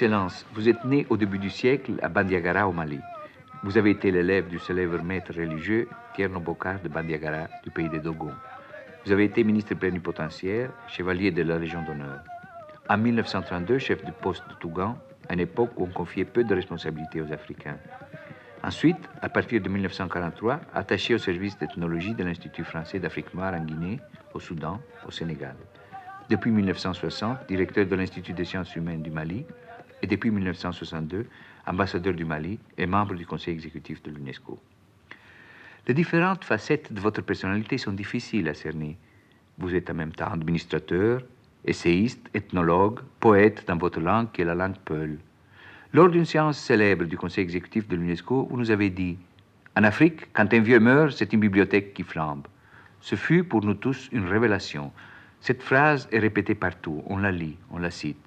Excellence, vous êtes né au début du siècle à Bandiagara au Mali. Vous avez été l'élève du célèbre maître religieux Thierno Bokar de Bandiagara du pays des Dogons. Vous avez été ministre plénipotentiaire, chevalier de la Légion d'honneur. En 1932, chef du poste de Tougan, à une époque où on confiait peu de responsabilités aux Africains. Ensuite, à partir de 1943, attaché au service d'ethnologie de l'Institut français d'Afrique noire en Guinée, au Soudan, au Sénégal. Depuis 1960, directeur de l'Institut des sciences humaines du Mali, et depuis 1962, ambassadeur du Mali et membre du conseil exécutif de l'UNESCO. Les différentes facettes de votre personnalité sont difficiles à cerner. Vous êtes en même temps administrateur, essayiste, ethnologue, poète dans votre langue qui est la langue peul. Lors d'une séance célèbre du conseil exécutif de l'UNESCO, vous nous avez dit « En Afrique, quand un vieux meurt, c'est une bibliothèque qui flambe ». Ce fut pour nous tous une révélation. Cette phrase est répétée partout, on la lit, on la cite.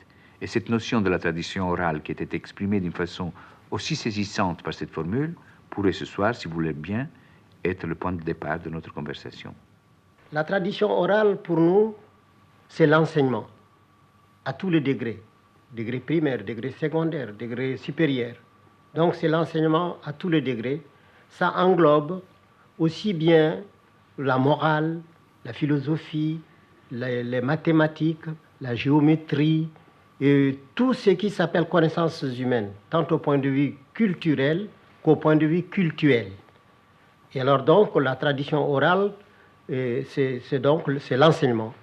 Et cette notion de la tradition orale qui était exprimée d'une façon aussi saisissante par cette formule pourrait ce soir, si vous voulez bien, être le point de départ de notre conversation. La tradition orale, pour nous, c'est l'enseignement, à tous les degrés. Degré primaire, degré secondaire, degré supérieur. Donc c'est l'enseignement à tous les degrés. Ça englobe aussi bien la morale, la philosophie, les mathématiques, la géométrie, et tout ce qui s'appelle connaissances humaines, tant au point de vue culturel qu'au point de vue cultuel. Et alors donc, la tradition orale, c'est l'enseignement.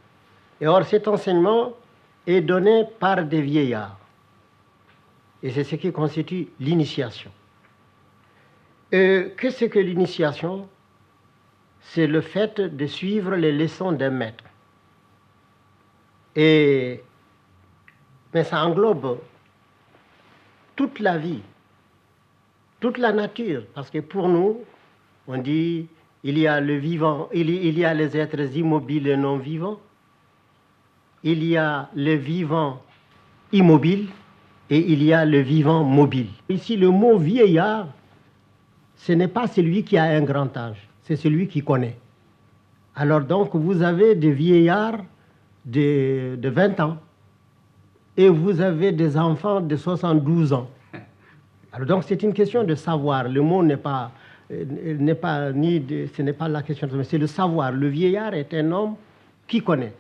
Et or, cet enseignement est donné par des vieillards. Et c'est ce qui constitue l'initiation. Qu'est-ce que l'initiation? C'est le fait de suivre les leçons d'un maître. Mais ça englobe toute la vie, toute la nature, parce que pour nous, on dit il y a le vivant, il y a les êtres immobiles et non vivants, il y a le vivant immobile et il y a le vivant mobile. Ici, le mot vieillard, ce n'est pas celui qui a un grand âge, c'est celui qui connaît. Alors donc, vous avez des vieillards de 20 ans, et vous avez des enfants de 72 ans. Alors donc c'est une question de savoir. Le mot ce n'est pas la question, mais c'est le savoir. Le vieillard est un homme qui connaît.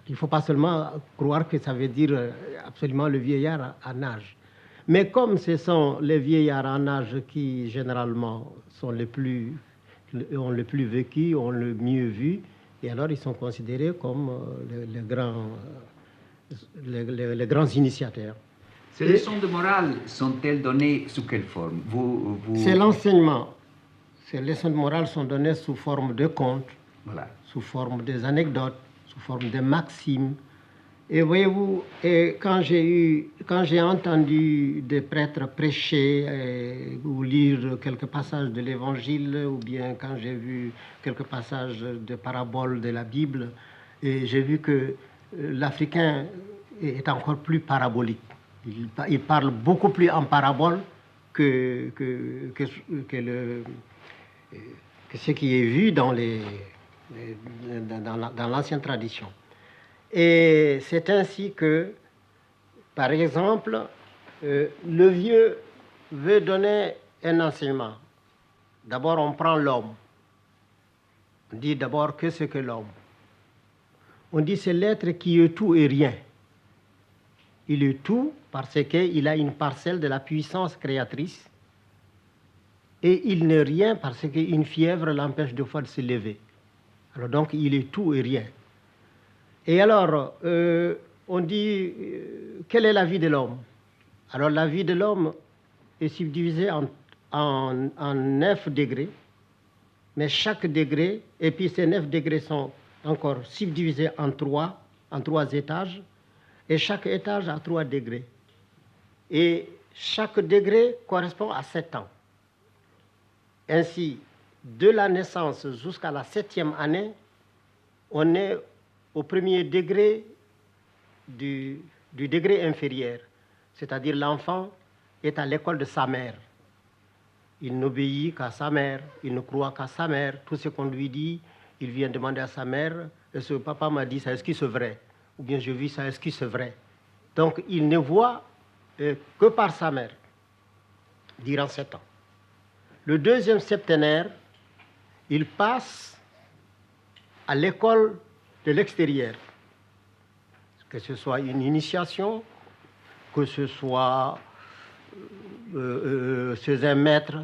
Il ne faut pas seulement croire que ça veut dire absolument le vieillard en âge. Mais comme ce sont les vieillards en âge qui généralement sont ont le plus vécu, ont le mieux vu, et alors ils sont considérés comme les grands initiateurs. Ces leçons de morale sont-elles données sous quelle forme? C'est l'enseignement. Ces leçons de morale sont données sous forme de contes, voilà, sous forme des anecdotes, sous forme de maximes. Et voyez-vous, quand j'ai entendu des prêtres prêcher ou lire quelques passages de l'Évangile, ou bien quand j'ai vu quelques passages de paraboles de la Bible, et j'ai vu que l'Africain est encore plus parabolique. Il parle beaucoup plus en parabole que ce qui est vu dans l'ancienne tradition. Et c'est ainsi que, par exemple, le vieux veut donner un enseignement. D'abord, on prend l'homme. On dit d'abord, qu'est-ce que l'homme? On dit c'est l'être qui est tout et rien. Il est tout parce qu'il a une parcelle de la puissance créatrice, et il n'est rien parce qu'une fièvre l'empêche de fois de se lever. Alors donc, il est tout et rien. Et alors, on dit, quelle est la vie de l'homme? Alors, la vie de l'homme est subdivisée en 9 degrés, mais chaque degré, et puis ces 9 degrés sont encore subdivisés en 3 étages, et chaque étage a 3 degrés. Et chaque degré correspond à 7 ans. Ainsi, de la naissance jusqu'à la 7e année, on est au premier degré du degré inférieur, c'est-à-dire l'enfant est à l'école de sa mère. Il n'obéit qu'à sa mère, il ne croit qu'à sa mère. Tout ce qu'on lui dit, il vient demander à sa mère, est-ce que papa m'a dit ça, est-ce que c'est vrai? Ou bien je vis ça, est-ce que c'est vrai? Donc il ne voit que par sa mère, durant 7 ans. Le deuxième septénaire, il passe à l'école de l'extérieur, que ce soit une initiation, que ce soit chez un maître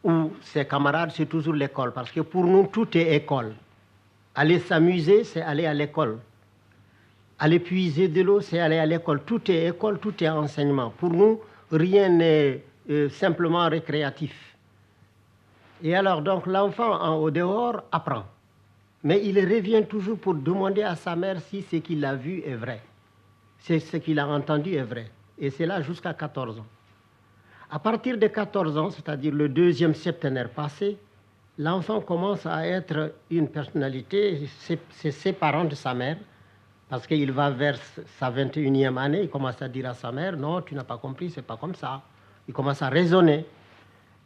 ou ses camarades, c'est toujours l'école, parce que pour nous, tout est école. Aller s'amuser, c'est aller à l'école. Aller puiser de l'eau, c'est aller à l'école. Tout est école, tout est enseignement. Pour nous, rien n'est simplement récréatif. Et alors, donc, l'enfant au dehors apprend. Mais il revient toujours pour demander à sa mère si ce qu'il a vu est vrai. Si ce qu'il a entendu est vrai. Et c'est là jusqu'à 14 ans. À partir de 14 ans, c'est-à-dire le deuxième septénaire passé, l'enfant commence à être une personnalité, c'est séparant de sa mère, parce qu'il va vers sa 21e année, il commence à dire à sa mère, non, tu n'as pas compris, c'est pas comme ça. Il commence à raisonner.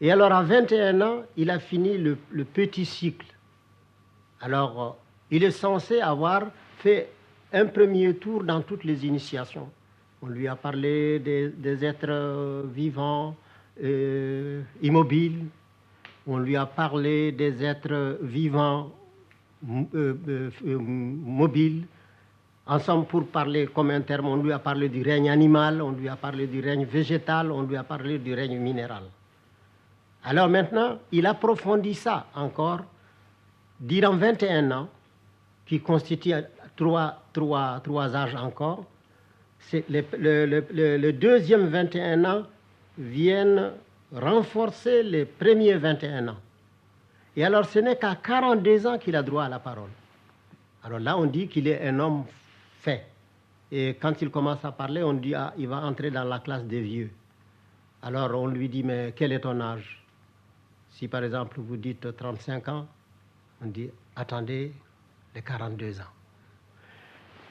Et alors à 21 ans, il a fini le petit cycle. Alors, il est censé avoir fait un premier tour dans toutes les initiations. On lui a parlé des êtres vivants, immobiles. On lui a parlé des êtres vivants, mobiles. Ensemble, pour parler comme un terme, on lui a parlé du règne animal, on lui a parlé du règne végétal, on lui a parlé du règne minéral. Alors maintenant, il approfondit ça encore, durant 21 ans, qui constitue trois âges encore. Le deuxième 21 ans viennent renforcer les premiers 21 ans. Et alors, ce n'est qu'à 42 ans qu'il a droit à la parole. Alors là, on dit qu'il est un homme fait. Et quand il commence à parler, on dit il va entrer dans la classe des vieux. Alors on lui dit, mais quel est ton âge? Si par exemple vous dites 35 ans, on dit, attendez les 42 ans.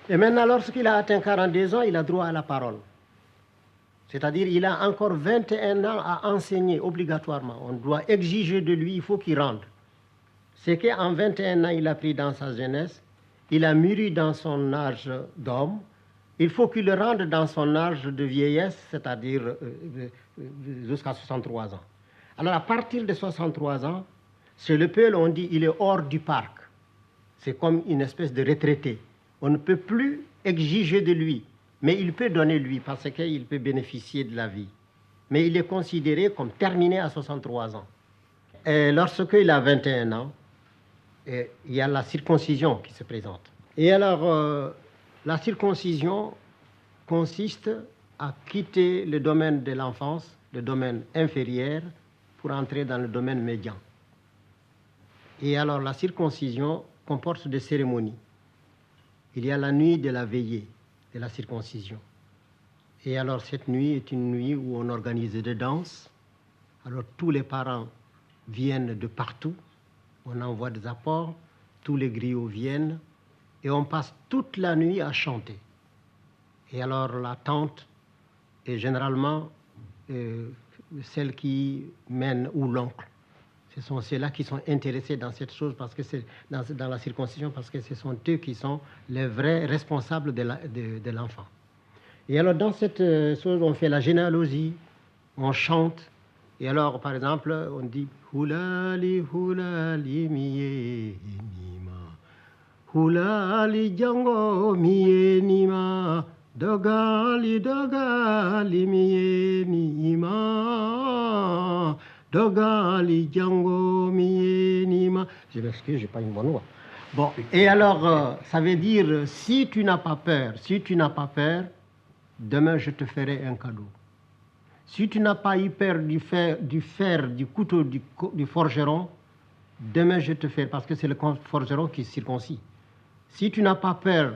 Et maintenant, lorsqu'il a atteint 42 ans, il a droit à la parole. C'est-à-dire il a encore 21 ans à enseigner obligatoirement. On doit exiger de lui, il faut qu'il rende. C'est qu'en 21 ans, il a pris dans sa jeunesse, il a mûri dans son âge d'homme, il faut qu'il le rende dans son âge de vieillesse, c'est-à-dire jusqu'à 63 ans. Alors à partir de 63 ans, chez le Peul, on dit il est hors du parc. C'est comme une espèce de retraité. On ne peut plus exiger de lui, mais il peut donner lui parce qu'il peut bénéficier de la vie. Mais il est considéré comme terminé à 63 ans. Et lorsqu'il a 21 ans, il y a la circoncision qui se présente. Et alors, la circoncision consiste à quitter le domaine de l'enfance, le domaine inférieur, pour entrer dans le domaine médian. Et alors, la circoncision comporte des cérémonies. Il y a la nuit de la veillée de la circoncision. Et alors, cette nuit est une nuit où on organise des danses. Alors, tous les parents viennent de partout. On envoie des apports, tous les griots viennent et on passe toute la nuit à chanter. Et alors la tante est généralement celle qui mène ou l'oncle. Ce sont ceux-là qui sont intéressés dans cette chose parce que c'est dans la circoncision parce que ce sont eux qui sont les vrais responsables de l'enfant. Et alors dans cette chose, on fait la généalogie, on chante. Et alors, par exemple, on dit Hulali, hulali, miye nima. Hulali, django, miye nima. Dogali, dogali, miye nima. Dogali, django, miye nima. Je m'excuse, je n'ai pas une bonne voix. Bon, et alors, ça veut dire si tu n'as pas peur, demain je te ferai un cadeau. Si tu n'as pas eu peur du couteau du forgeron, demain je te ferai, parce que c'est le forgeron qui circoncis. Si tu n'as pas peur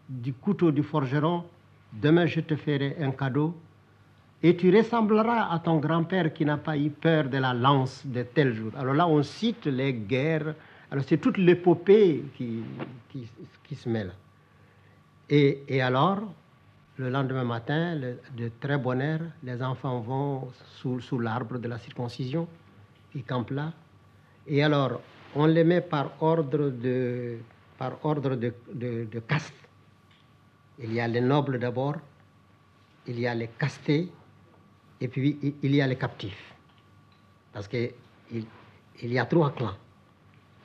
du couteau du forgeron, demain je te ferai un cadeau et tu ressembleras à ton grand-père qui n'a pas eu peur de la lance de tel jour. Alors là, on cite les guerres. Alors c'est toute l'épopée qui se mêle. Et alors, le lendemain matin, de très bonne heure, les enfants vont sous l'arbre de la circoncision. Ils campent là. Et alors, on les met par ordre de caste. Il y a les nobles d'abord, il y a les castés, et puis il y a les captifs. Parce qu'il y a 3 clans.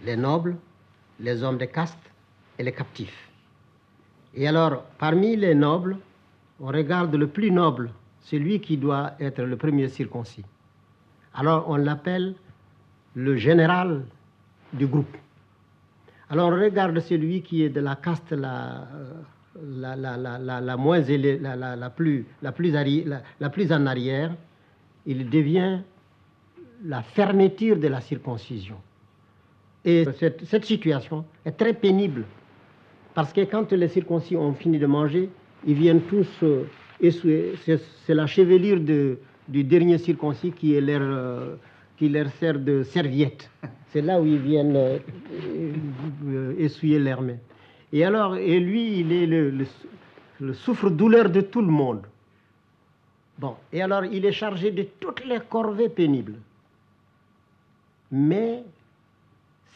Les nobles, les hommes de caste et les captifs. Et alors, parmi les nobles, on regarde le plus noble, celui qui doit être le premier circoncis. Alors, on l'appelle le général du groupe. Alors, on regarde celui qui est de la caste la moins élevée, la plus en arrière. Il devient la fermeture de la circoncision. Et cette situation est très pénible, parce que quand les circoncis ont fini de manger, ils viennent tous essuyer. C'est la chevelure du dernier circoncis qui leur sert de serviette. C'est là où ils viennent essuyer leurs mains. Et alors, lui, il est le souffre-douleur de tout le monde. Bon, et alors, il est chargé de toutes les corvées pénibles. Mais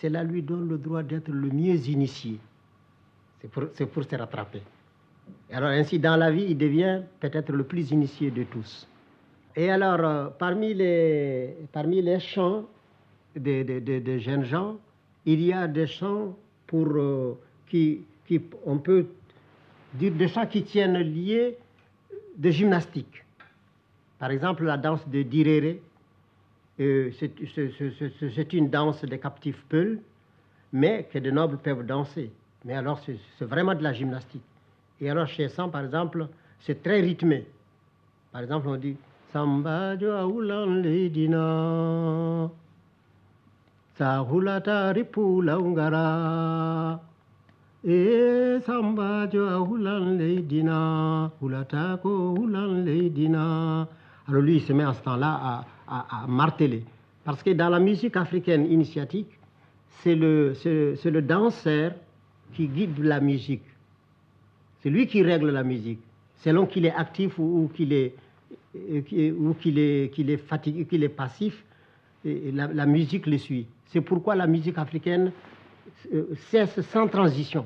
cela lui donne le droit d'être le mieux initié. C'est pour se rattraper. Et alors, ainsi, dans la vie, il devient peut-être le plus initié de tous. Et alors, parmi les chants de jeunes gens, il y a des chants on peut dire des chants qui tiennent liés de gymnastique. Par exemple, la danse de Direre, c'est une danse des captifs peuls, mais que de nobles peuvent danser. Mais alors, c'est vraiment de la gymnastique. Et alors, chez Sam, par exemple, c'est très rythmé. Par exemple, on dit Samba jo aulan ledina, sa hulata ripula ungara, e samba jo aulan ledina, hulata ko ulan ledina. Alors lui, il se met à ce temps-là à marteler. Parce que dans la musique africaine initiatique, c'est le danseur qui guide la musique. C'est lui qui règle la musique, selon qu'il est actif ou qu'il est fatigué, qu'il est passif, la musique le suit. C'est pourquoi la musique africaine cesse sans transition.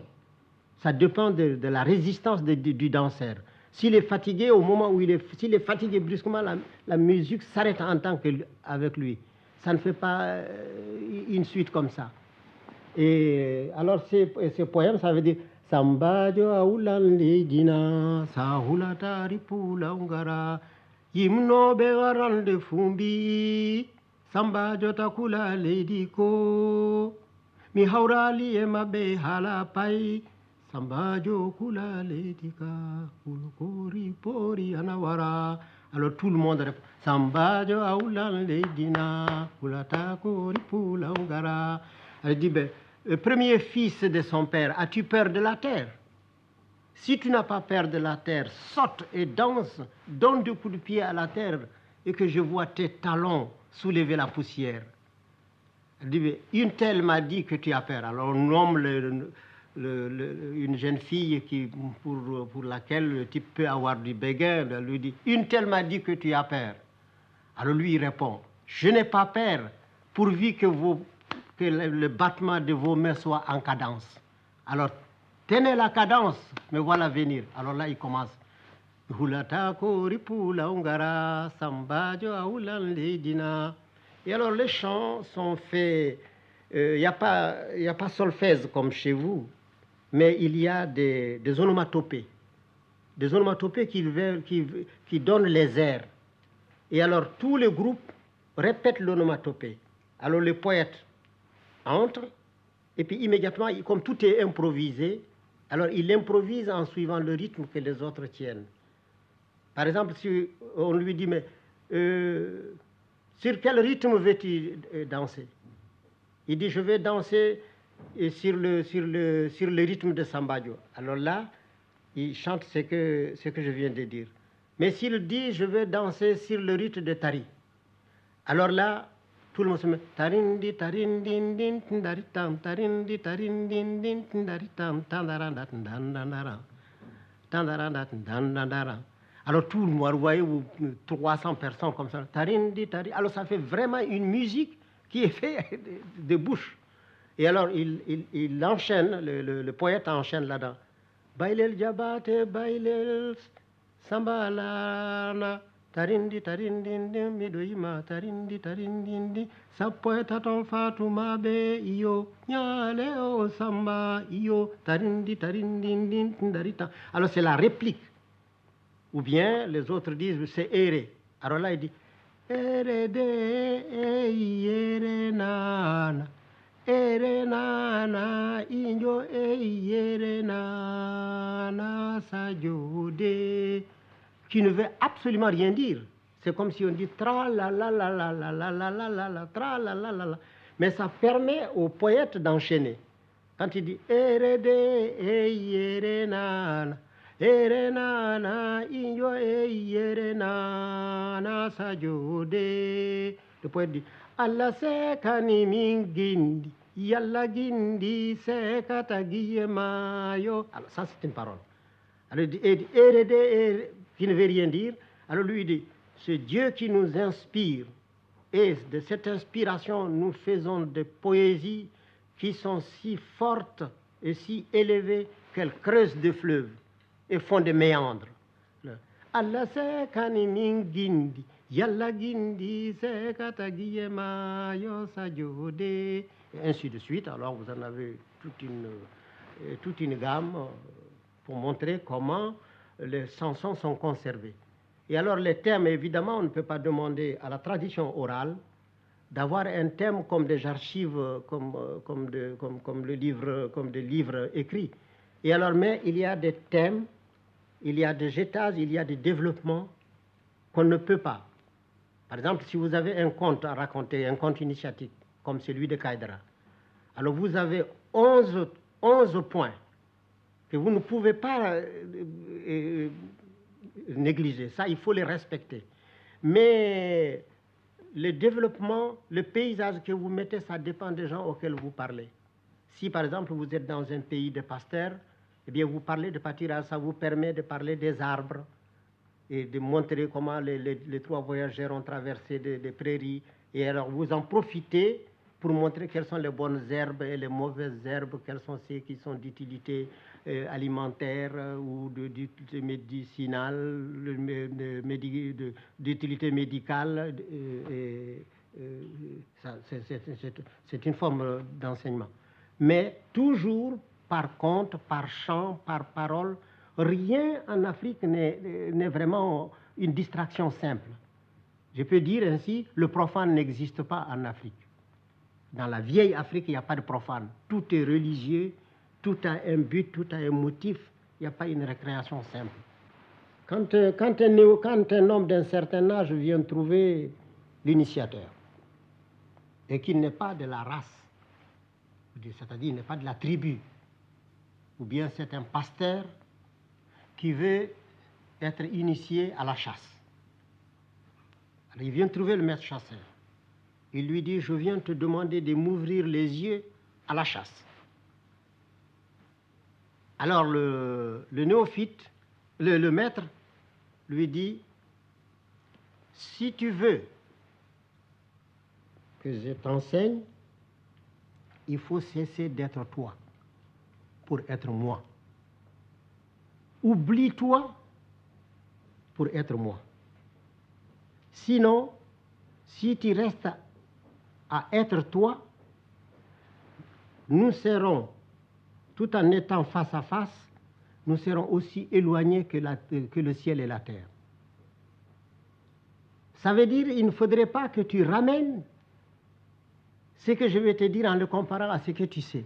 Ça dépend de la résistance du danseur. S'il est fatigué, au moment où s'il est fatigué brusquement, la musique s'arrête en tant qu'avec lui. Ça ne fait pas une suite comme ça. Et alors, ces poèmes, ça veut dire Samba jo aulan ledina, sa hulata ripula ungara, yimno be garande fumbi, Samba jo takula lediko, mi haurali e mabe halapai, Samba jo kula ledika, kulukori pori anawara. Alors tout le monde répond Samba jo aulan ledina, hulata kori pula ungara. Elle dit le premier fils de son père, as-tu peur de la terre? Si tu n'as pas peur de la terre, saute et danse, donne deux coups de pied à la terre et que je vois tes talons soulever la poussière. Elle dit, une telle m'a dit que tu as peur. Alors on nomme une jeune fille pour laquelle le type peut avoir du béguin. Elle lui dit, une telle m'a dit que tu as peur. Alors lui il répond, je n'ai pas peur pourvu que le battement de vos mains soit en cadence. Alors, tenez la cadence, me voilà venir. Alors là, il commence. Et alors, les chants sont faits. Il n'y a pas solfège comme chez vous, mais il y a des onomatopées. Des onomatopées qui donnent les airs. Et alors, tous les groupes répètent l'onomatopée. Alors, les poètes entre, et puis immédiatement, comme tout est improvisé, alors il improvise en suivant le rythme que les autres tiennent. Par exemple, si on lui dit, mais sur quel rythme veux-tu danser? Il dit, je vais danser sur le rythme de Sambadio. Alors là, il chante ce que je viens de dire. Mais s'il dit, je vais danser sur le rythme de Tari, alors là, tout le monde se met tarindi tarindin din tindaritam tarindi tarindin din tindaritam tandaranda tandandara tandaranda tandandara. Alors tout le monde, vous voyez, 300 personnes comme ça, tarindi tari. Alors ça fait vraiment une musique qui est faite de bouche. Et alors il enchaîne, le poète enchaîne là-dedans. Bailel jabate bailel sambalana Tarindi tarindindi midoima tarindi tarindindi sappoeta ton fatuma be iyo nyale o samba iyo tarindi tarindindi darita. Alors c'est la réplique. Ou bien les autres disent c'est ere. Alors là il dit ere de ere nana ere nana injo ere nana sajode, qui ne veut absolument rien dire. C'est comme si on dit tra la la la la la la la la la la tra la la la la. Mais ça permet au poète d'enchaîner. Quand il dit ere de ere nana inyo ere nana sajode, le poète dit Allah se kani mingindi yalla gindi se katagiye mayo. Alors ça c'est une parole. Alors il dit ere de qui ne veut rien dire. Alors lui il dit, c'est Dieu qui nous inspire. Et de cette inspiration, nous faisons des poésies qui sont si fortes et si élevées qu'elles creusent des fleuves et font des méandres. Allah se kani mingindi, yalla gindi se katagiyema yo sajode, et ainsi de suite. Alors vous en avez toute une gamme pour montrer comment les chansons sont conservées. Et alors les thèmes, évidemment, on ne peut pas demander à la tradition orale d'avoir un thème comme des archives, comme des livres écrits. Et alors, mais il y a des thèmes, il y a des étages, il y a des développements qu'on ne peut pas. Par exemple, si vous avez un conte à raconter, un conte initiatique, comme celui de Kaïdra, alors vous avez 11 points que vous ne pouvez pas négliger. Ça, il faut les respecter. Mais le développement, le paysage que vous mettez, ça dépend des gens auxquels vous parlez. Si, par exemple, vous êtes dans un pays de pasteurs, eh bien, vous parlez de pâturage, ça vous permet de parler des arbres et de montrer comment les trois voyageurs ont traversé des prairies. Et alors, vous en profitez pour montrer quelles sont les bonnes herbes et les mauvaises herbes, quelles sont celles qui sont d'utilité alimentaire ou d'utilité médicinale, d'utilité médicale. C'est une forme d'enseignement. Mais toujours par conte, par chant, par parole, rien en Afrique n'est vraiment une distraction simple. Je peux dire ainsi, le profane n'existe pas en Afrique. Dans la vieille Afrique, il n'y a pas de profane. Tout est religieux, tout a un but, tout a un motif. Il n'y a pas une récréation simple. Quand un homme d'un certain âge vient trouver l'initiateur et qu'il n'est pas de la race, c'est-à-dire il n'est pas de la tribu, ou bien c'est un pasteur qui veut être initié à la chasse. Alors il vient trouver le maître chasseur. Il lui dit, je viens te demander de m'ouvrir les yeux à la chasse. Alors le néophyte, le maître, lui dit, si tu veux que je t'enseigne, il faut cesser d'être toi pour être moi. Oublie-toi pour être moi. Sinon, si tu restes à être toi, nous serons, tout en étant face à face, nous serons aussi éloignés que le ciel et la terre. Ça veut dire qu'il ne faudrait pas que tu ramènes ce que je vais te dire en le comparant à ce que tu sais.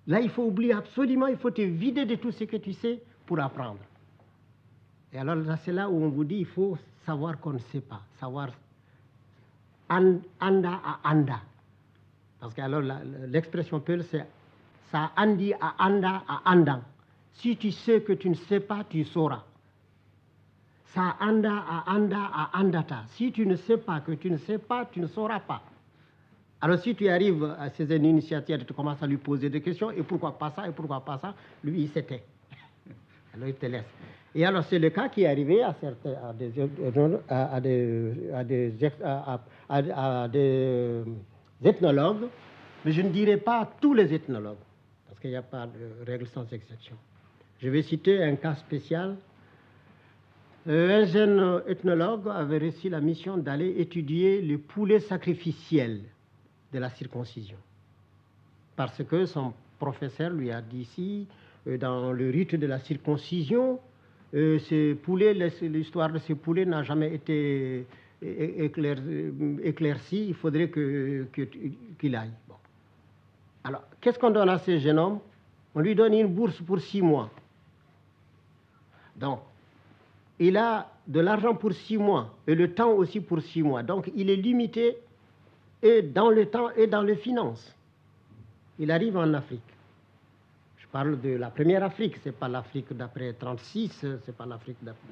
Là, il faut oublier absolument, il faut te vider de tout ce que tu sais pour apprendre. Et alors là, c'est là où on vous dit, il faut savoir qu'on ne sait pas, savoir anda à anda. Parce que alors l'expression Peul, c'est ça andi à anda à andang. Si tu sais que tu ne sais pas, tu sauras. Ça anda à andata. Si tu ne sais pas que tu ne sais pas, tu ne sauras pas. Alors si tu arrives à ces initiatives, tu commences à lui poser des questions, et pourquoi pas ça, et pourquoi pas ça, lui il s'était. Alors il te laisse. Et alors c'est le cas qui est arrivé à des ethnologues, mais je ne dirais pas à tous les ethnologues, parce qu'il n'y a pas de règle sans exception. Je vais citer un cas spécial Un jeune ethnologue avait reçu la mission d'aller étudier les poulets sacrificiels de la circoncision. Parce que son professeur lui a dit si, dans le rite de la circoncision, l'histoire de ces poulets n'a jamais été éclaircie, il faudrait qu'il aille. Bon. Alors, qu'est-ce qu'on donne à ce jeune homme? On lui donne une bourse pour 6 mois. Donc, il a de l'argent pour 6 mois et le temps aussi pour 6 mois. Donc, il est limité et dans le temps et dans les finances. Il arrive en Afrique. Je parle de la première Afrique, ce n'est pas l'Afrique d'après 1936, c'est pas l'Afrique d'après...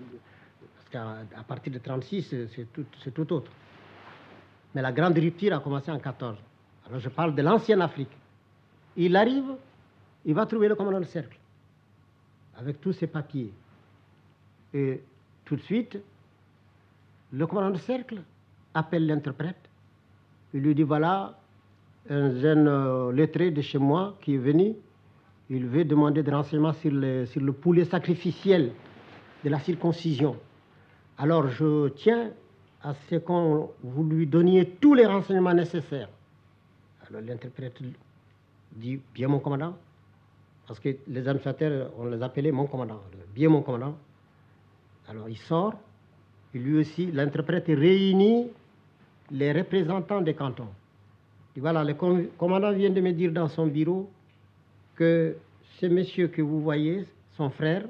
Parce qu'à partir de 1936, c'est tout autre. Mais la grande rupture a commencé en 1914. Alors je parle de l'ancienne Afrique. Il arrive, il va trouver le commandant de cercle, avec tous ses papiers. Et tout de suite, le commandant de cercle appelle l'interprète. Il lui dit, voilà, un jeune lettré de chez moi qui est venu, il veut demander des renseignements sur le poulet sacrificiel de la circoncision. Alors je tiens à ce qu'on vous lui donniez tous les renseignements nécessaires. Alors l'interprète dit, bien mon commandant, parce que les administrateurs, on les appelait mon commandant, bien mon commandant. Alors il sort, et lui aussi, l'interprète réunit les représentants des cantons. Et voilà, le commandant vient de me dire dans son bureau que ce monsieur que vous voyez, son frère,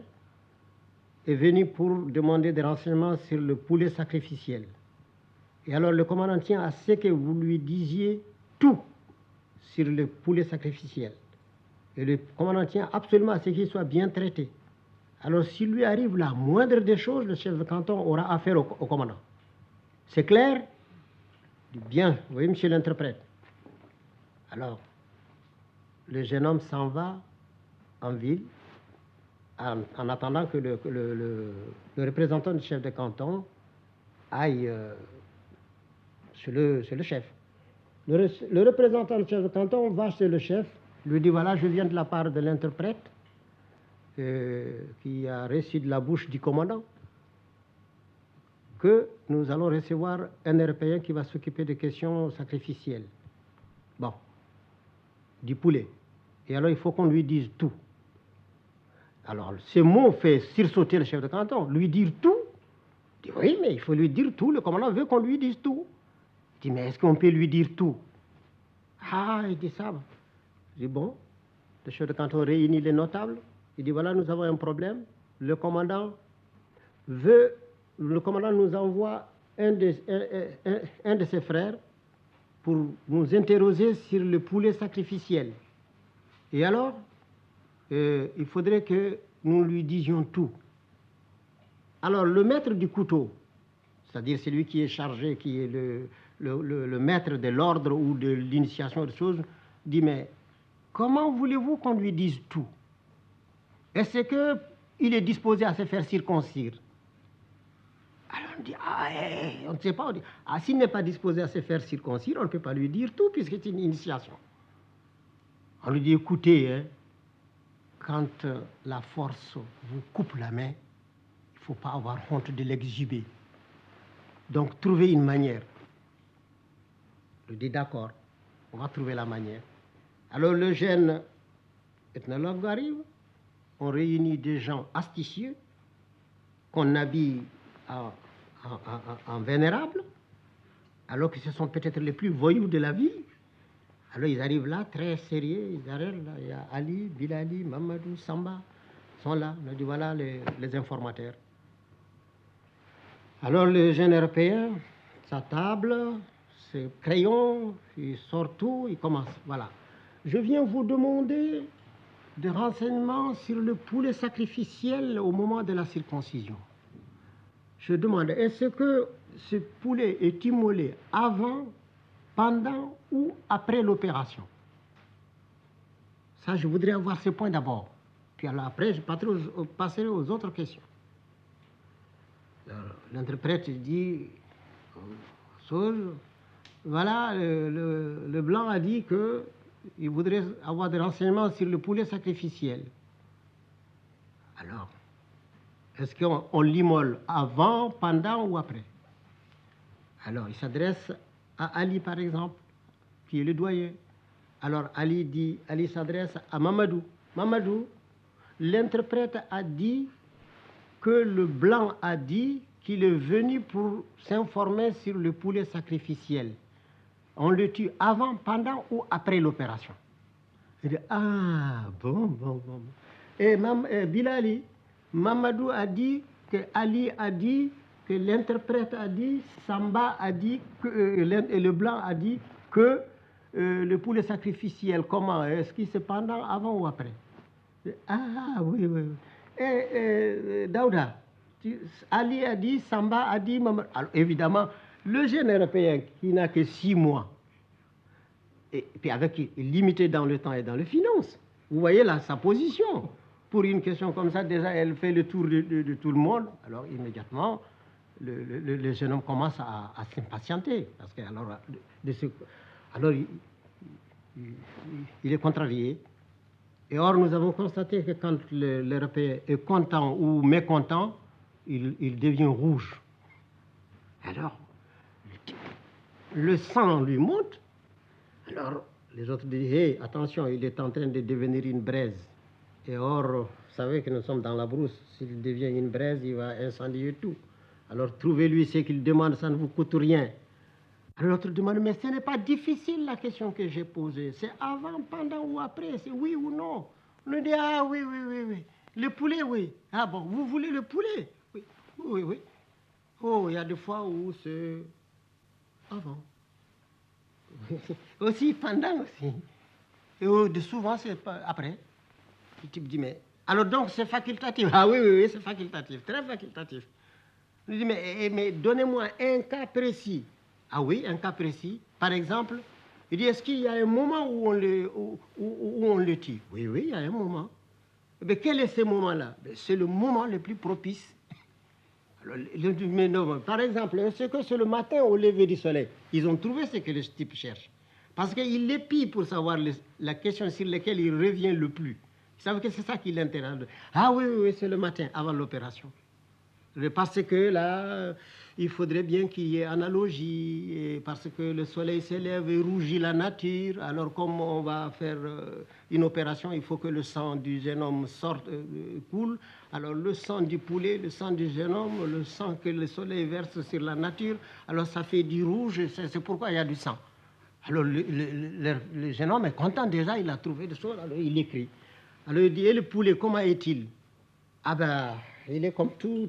est venu pour demander des renseignements sur le poulet sacrificiel. Et alors le commandant tient à ce que vous lui disiez tout sur le poulet sacrificiel. Et le commandant tient absolument à ce qu'il soit bien traité. Alors s'il lui arrive la moindre des choses, le chef de canton aura affaire au commandant. C'est clair? Bien, vous voyez, monsieur l'interprète. Alors, le jeune homme s'en va en ville en attendant que le représentant du chef de canton aille chez le chef. Le représentant du chef de canton va chez le chef, lui dit, voilà, je viens de la part de l'interprète qui a reçu de la bouche du commandant que nous allons recevoir un Européen qui va s'occuper des questions sacrificielles. Bon, du poulet. Et alors il faut qu'on lui dise tout. Alors ces mots fait sursauter le chef de canton. Lui dire tout? Il dit, oui, mais il faut lui dire tout. Le commandant veut qu'on lui dise tout. Il dit, mais est-ce qu'on peut lui dire tout? Ah, il dit ça. Je dis, bon, le chef de canton réunit les notables. Il dit, voilà, nous avons un problème. Le commandant nous envoie un de ses frères pour nous interroger sur le poulet sacrificiel. Et alors, il faudrait que nous lui disions tout. Alors, le maître du couteau, c'est-à-dire celui qui est chargé, qui est le maître de l'ordre ou de l'initiation de choses, dit, mais comment voulez-vous qu'on lui dise tout? Est-ce qu'il est disposé à se faire circoncire? Alors on dit, on ne sait pas. On dit, s'il n'est pas disposé à se faire circoncire, on ne peut pas lui dire tout puisque c'est une initiation. On lui dit, écoutez, quand la force vous coupe la main, il ne faut pas avoir honte de l'exhiber. Donc trouvez une manière. Je dis, d'accord, on va trouver la manière. Alors le jeune ethnologue arrive, on réunit des gens astucieux qu'on habille en vénérables, alors que ce sont peut-être les plus voyous de la ville. Alors ils arrivent là, très sérieux, ils arrivent là, il y a Ali, Bilali, Mamadou, Samba, sont là. On dit, voilà les informateurs. Alors le jeune Européen, sa table, ses crayons, il sort tout, il commence, voilà. Je viens vous demander des renseignements sur le poulet sacrificiel au moment de la circoncision. Je demande, est-ce que ce poulet est immolé avant, pendant ou après l'opération? Ça, je voudrais avoir ce point d'abord. Puis alors après, je passerai aux autres questions. L'interprète dit, voilà, le blanc a dit qu'il voudrait avoir des renseignements sur le poulet sacrificiel. Alors, est-ce qu'on l'immole avant, pendant ou après? Alors, il s'adresse à Ali, par exemple, qui est le doyen. Alors, Ali s'adresse à Mamadou. Mamadou, l'interprète a dit que le blanc a dit qu'il est venu pour s'informer sur le poulet sacrificiel. On le tue avant, pendant ou après l'opération? Il dit, ah, bon. Et Bilali, Mamadou a dit que Ali a dit, que l'interprète a dit, Samba a dit, et le blanc a dit que le poulet sacrificiel, comment? Est-ce qu'il c'est pendant, avant ou après? Ah, oui. Et Daouda, Ali a dit, Samba a dit, Mamadou. Alors, évidemment, le jeune européen qui n'a que 6 mois, et puis avec limité dans le temps et dans les finances, vous voyez là sa position. Pour une question comme ça, déjà, elle fait le tour de tout le monde. Alors, immédiatement, le jeune homme commence à s'impatienter. Parce que, alors il est contrarié. Et or, nous avons constaté que quand l'Européen est content ou mécontent, il devient rouge. Alors, le sang lui monte. Alors, les autres disent, hey, attention, il est en train de devenir une braise. Et or, vous savez que nous sommes dans la brousse. S'il devient une braise, il va incendier tout. Alors, trouvez-lui ce qu'il demande, ça ne vous coûte rien. Alors, l'autre demande, mais ce n'est pas difficile la question que j'ai posée. C'est avant, pendant ou après, c'est oui ou non. On nous dit, ah oui. Le poulet, oui. Ah bon, vous voulez le poulet? Oui. Oh, il y a des fois où c'est avant. Aussi, pendant aussi. Et souvent, c'est après. Le type dit, mais... Alors donc, c'est facultatif. Ah oui, c'est facultatif, très facultatif. Je dis, mais donnez-moi un cas précis. Ah oui, un cas précis. Par exemple, il dit, est-ce qu'il y a un moment où on le tue? Oui, il y a un moment. Mais quel est ce moment-là? C'est le moment le plus propice. Alors, mais non, par exemple, est-ce que c'est le matin au lever du soleil? Ils ont trouvé ce que le type cherche. Parce qu'il l'épie pour savoir la question sur laquelle il revient le plus. Ils savent que c'est ça qui l'intéresse. Ah oui, c'est le matin, avant l'opération. Parce que là, il faudrait bien qu'il y ait analogie, parce que le soleil s'élève et rougit la nature. Alors, comme on va faire une opération, il faut que le sang du jeune homme sorte, coule. Alors, le sang du poulet, le sang du jeune homme, le sang que le soleil verse sur la nature, alors ça fait du rouge, c'est pourquoi il y a du sang. Alors, le jeune homme est content déjà, il a trouvé des choses, alors il écrit. Alors, il dit, et le poulet, comment est-il? Ah ben, il est comme tous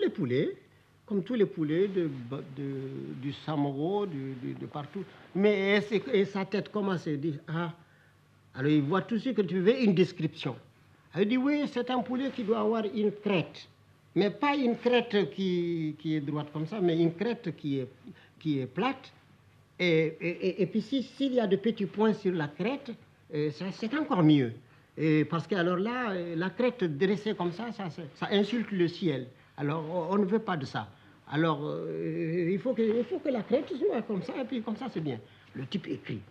les poulets, du Samoro, de partout. Mais et sa tête, comment c'est dit? Ah, alors il voit tout ce que tu veux, une description. Alors, il dit, oui, c'est un poulet qui doit avoir une crête. Mais pas une crête qui est droite comme ça, mais une crête qui est plate. Et puis s'il y a de petits points sur la crête, c'est encore mieux. Parce que alors là, la crête dressée comme ça insulte le ciel. Alors on ne veut pas de ça. Alors il faut que la crête soit comme ça, et puis comme ça c'est bien. Le type écrit.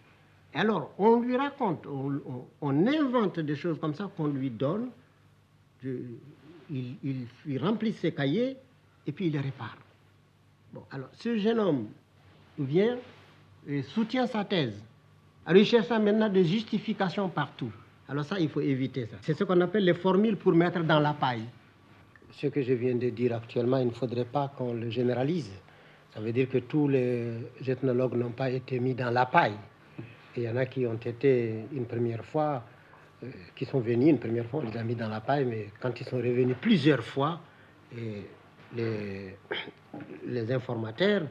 Et alors on lui raconte, on invente des choses comme ça qu'on lui donne. Il remplit ses cahiers et puis il les répare. Bon, alors ce jeune homme vient et soutient sa thèse. Alors il cherche maintenant des justifications partout. Alors ça, il faut éviter ça. C'est ce qu'on appelle les formules pour mettre dans la paille. Ce que je viens de dire actuellement, il ne faudrait pas qu'on le généralise. Ça veut dire que tous les ethnologues n'ont pas été mis dans la paille. Et il y en a qui ont été une première fois, qui sont venus une première fois, on les a mis dans la paille, mais quand ils sont revenus plusieurs fois, les informateurs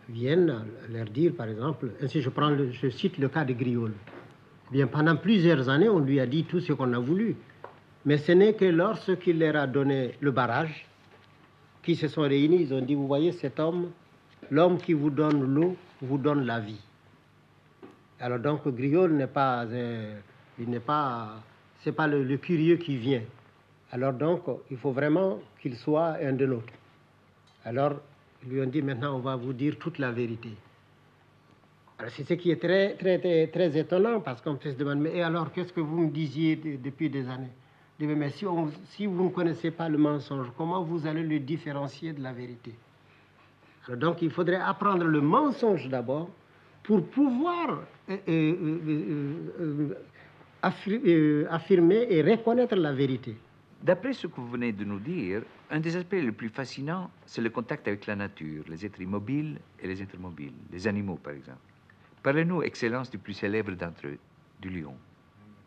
viennent leur dire, par exemple, ainsi je cite le cas de Griol. Bien, pendant plusieurs années, on lui a dit tout ce qu'on a voulu. Mais ce n'est que lorsqu'il leur a donné le barrage, qui se sont réunis, ils ont dit, vous voyez cet homme, l'homme qui vous donne l'eau, vous donne la vie. Alors donc, Griol c'est pas le curieux qui vient. Alors donc, il faut vraiment qu'il soit un de nôtres. Alors, ils lui ont dit, maintenant, on va vous dire toute la vérité. Alors, c'est ce qui est très étonnant, parce qu'on peut se demander, mais alors, qu'est-ce que vous me disiez depuis des années? Mais si vous ne connaissez pas le mensonge, comment vous allez le différencier de la vérité? Alors donc il faudrait apprendre le mensonge d'abord pour pouvoir affirmer et reconnaître la vérité. D'après ce que vous venez de nous dire, un des aspects les plus fascinants, c'est le contact avec la nature, les êtres immobiles et les intermobiles, les animaux par exemple. Parlez-nous, Excellence, du plus célèbre d'entre eux, du lion.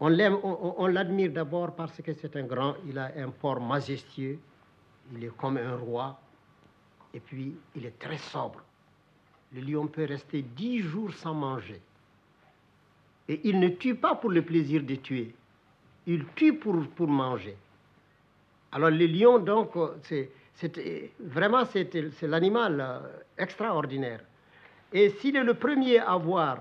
On l'aime, on l'admire d'abord parce que c'est un grand, il a un port majestueux, il est comme un roi, et puis il est très sobre. Le lion peut rester 10 jours sans manger. Et il ne tue pas pour le plaisir de tuer, il tue pour manger. Alors le lion, donc, c'est l'animal extraordinaire. Et s'il est le premier à voir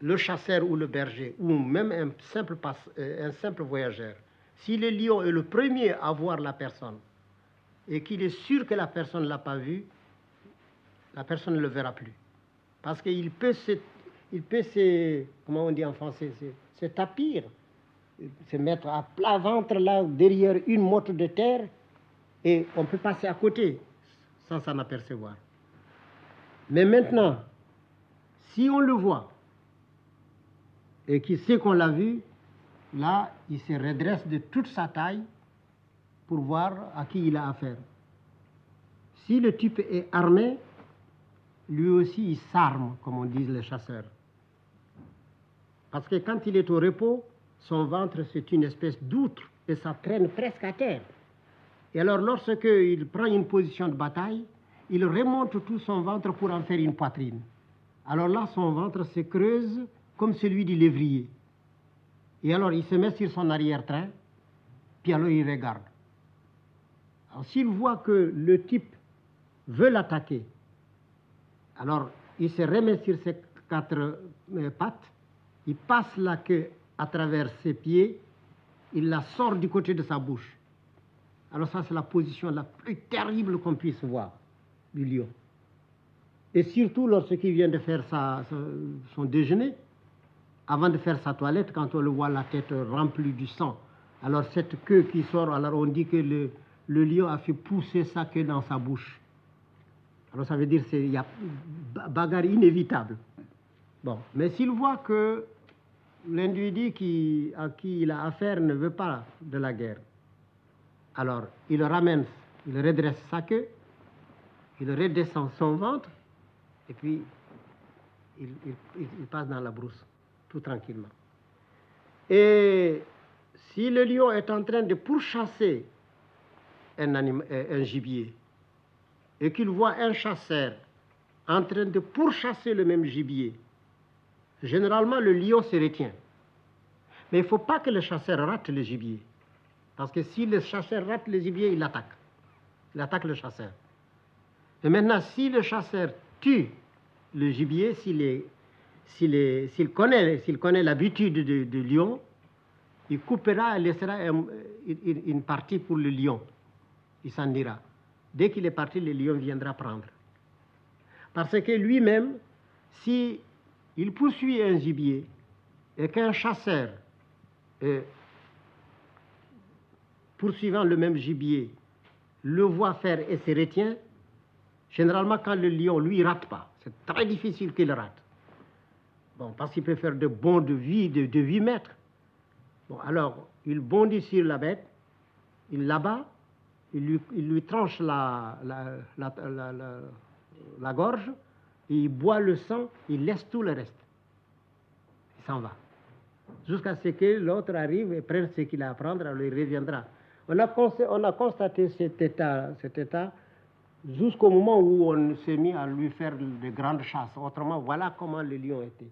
le chasseur ou le berger, ou même un simple voyageur, si le lion est le premier à voir la personne, et qu'il est sûr que la personne ne l'a pas vu, la personne ne le verra plus. Parce qu'il peut comment on dit en français, se tapir, se mettre à plat ventre là, derrière une motte de terre, et on peut passer à côté sans s'en apercevoir. Mais maintenant, si on le voit, et qu'il sait qu'on l'a vu, là, il se redresse de toute sa taille pour voir à qui il a affaire. Si le type est armé, lui aussi, il s'arme, comme on dit les chasseurs. Parce que quand il est au repos, son ventre, c'est une espèce d'outre, et ça traîne presque à terre. Et alors, lorsqu'il prend une position de bataille, il remonte tout son ventre pour en faire une poitrine. Alors là, son ventre se creuse comme celui du lévrier. Et alors, il se met sur son arrière-train, puis alors il regarde. Alors, s'il voit que le type veut l'attaquer, alors il se remet sur ses 4 pattes, il passe la queue à travers ses pieds, il la sort du côté de sa bouche. Alors ça, c'est la position la plus terrible qu'on puisse voir du lion. Et surtout lorsqu'il vient de faire son déjeuner, avant de faire sa toilette, quand on le voit la tête remplie du sang, alors cette queue qui sort, alors on dit que le lion a fait pousser sa queue dans sa bouche. Alors ça veut dire qu'il y a bagarre inévitable. Bon, mais s'il voit que l'individu à qui il a affaire ne veut pas de la guerre, alors il ramène, il redresse sa queue, il redescend son ventre, et puis il passe dans la brousse, tout tranquillement. Et si le lion est en train de pourchasser un gibier, et qu'il voit un chasseur en train de pourchasser le même gibier, généralement le lion se retient. Mais il ne faut pas que le chasseur rate le gibier. Parce que si le chasseur rate le gibier, il l'attaque. Il attaque le chasseur. Et maintenant, si le chasseur tue le gibier, s'il connaît l'habitude du lion, il coupera et laissera une partie pour le lion. Il s'en ira. Dès qu'il est parti, le lion viendra prendre. Parce que lui-même, si il poursuit un gibier et qu'un chasseur, poursuivant le même gibier, le voit faire et se retient, généralement quand le lion, lui, rate pas. C'est très difficile qu'il rate. Bon, parce qu'il peut faire de bonds de 8 mètres. Bon, alors, il bondit sur la bête, il l'abat, il lui tranche la gorge, et il boit le sang, il laisse tout le reste. Il s'en va. Jusqu'à ce que l'autre arrive et prenne ce qu'il a à prendre, alors il reviendra. On a constaté cet état jusqu'au moment où on s'est mis à lui faire de grandes chasses. Autrement, voilà comment le lion était.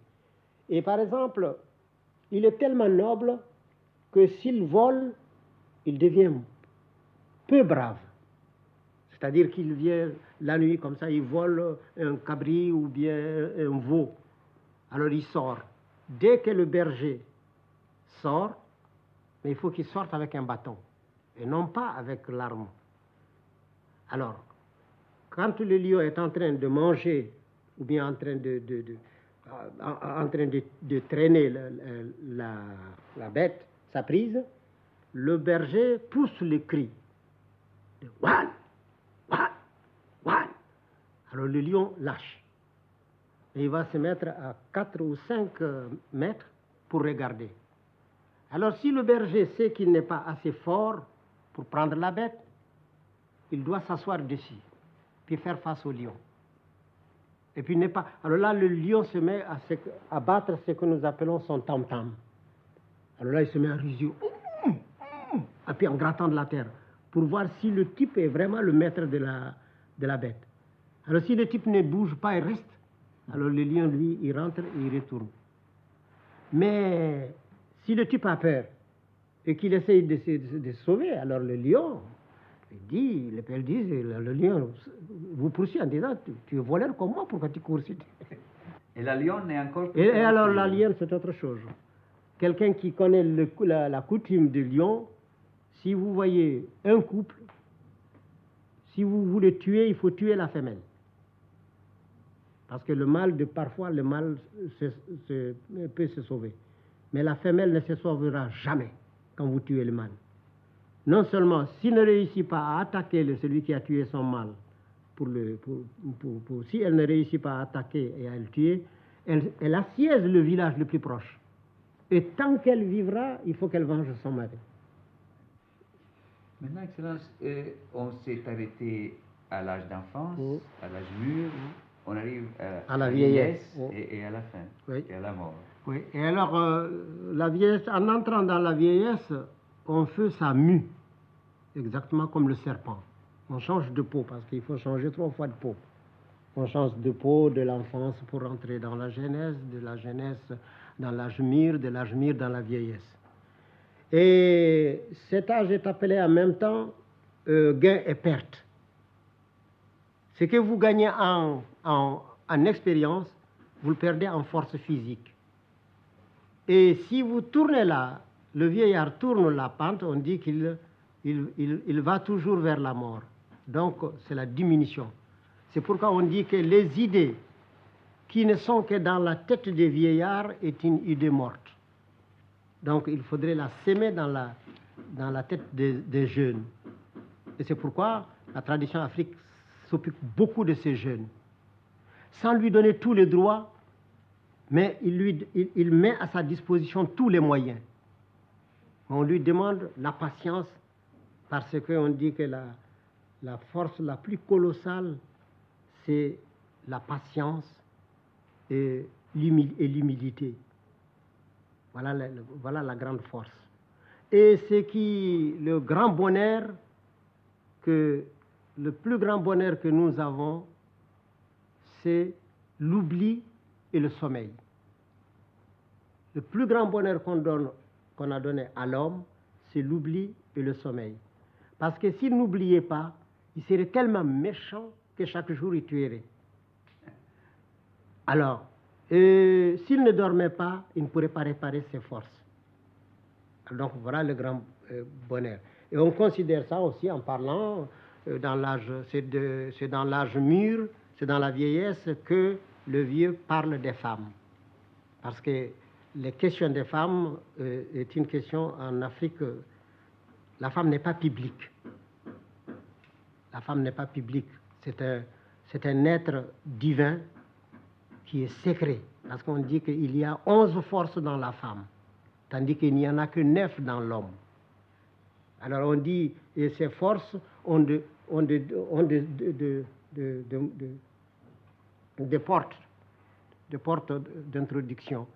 Et par exemple, il est tellement noble que s'il vole, il devient peu brave. C'est-à-dire qu'il vient la nuit comme ça, il vole un cabri ou bien un veau. Alors il sort. Dès que le berger sort, mais il faut qu'il sorte avec un bâton et non pas avec l'arme. Alors, quand le lion est en train de manger ou bien en train de traîner la bête, sa prise, le berger pousse les cris. Wan, wan, wan. Alors le lion lâche. Et il va se mettre à 4 ou 5 mètres pour regarder. Alors si le berger sait qu'il n'est pas assez fort pour prendre la bête, il doit s'asseoir dessus, puis faire face au lion. Et puis n'est pas. Alors là, le lion se met à battre ce que nous appelons son tam-tam. Alors là, il se met à ruser, et puis en grattant de la terre, pour voir si le type est vraiment le maître de la bête. Alors si le type ne bouge pas et reste, alors le lion, lui, il rentre et il retourne. Mais si le type a peur et qu'il essaye de se sauver, alors le lion, les pères disent, le lion vous poursuit en disant, tu es voleur comme moi, pourquoi tu cours? Et la lionne est encore... Et alors la lionne, c'est autre chose. Quelqu'un qui connaît la coutume du lion, si vous voyez un couple, si vous voulez tuer, il faut tuer la femelle. Parce que parfois, le mâle peut se sauver. Mais la femelle ne se sauvera jamais quand vous tuez le mâle. Non seulement, s'il ne réussit pas à attaquer celui qui a tué son mâle, si elle ne réussit pas à attaquer et à le tuer, elle assiège le village le plus proche. Et tant qu'elle vivra, il faut qu'elle venge son mari. Maintenant, Excellence, on s'est arrêté à l'âge d'enfance, à l'âge mûr, on arrive à la vieillesse et à la fin, et à la mort. Oui, et alors, la vieillesse, en entrant dans la vieillesse, on fait sa mue, exactement comme le serpent. On change de peau, parce qu'il faut changer 3 fois de peau. On change de peau de l'enfance pour entrer dans la jeunesse, de la jeunesse dans l'âge mûr, de l'âge mûr dans la vieillesse. Et cet âge est appelé en même temps gain et perte. Ce que vous gagnez en expérience, vous le perdez en force physique. Et si vous tournez là, le vieillard tourne la pente, on dit qu'il va toujours vers la mort. Donc, c'est la diminution. C'est pourquoi on dit que les idées qui ne sont que dans la tête des vieillards est une idée morte. Donc, il faudrait la s'aimer dans la tête des jeunes. Et c'est pourquoi la tradition africaine s'occupe beaucoup de ces jeunes. Sans lui donner tous les droits, mais il met à sa disposition tous les moyens. On lui demande la patience, parce qu'on dit que la force la plus colossale, c'est la patience et l'humilité. Voilà la grande force. Et le plus grand bonheur que nous avons, c'est l'oubli et le sommeil. Le plus grand bonheur qu'on a donné à l'homme, c'est l'oubli et le sommeil. Parce que s'il n'oubliait pas, il serait tellement méchant que chaque jour il tuerait. Alors, s'il ne dormait pas, il ne pourrait pas réparer ses forces. Donc voilà le grand bonheur. Et on considère ça aussi en parlant dans l'âge, c'est dans l'âge mûr, c'est dans la vieillesse que le vieux parle des femmes. Parce que les questions des femmes est une question en Afrique. La femme n'est pas publique. La femme n'est pas publique. C'est un être divin qui est secret. Parce qu'on dit qu'il y a 11 forces dans la femme, tandis qu'il n'y en a que 9 dans l'homme. Alors on dit, et ces forces ont des portes d'introduction.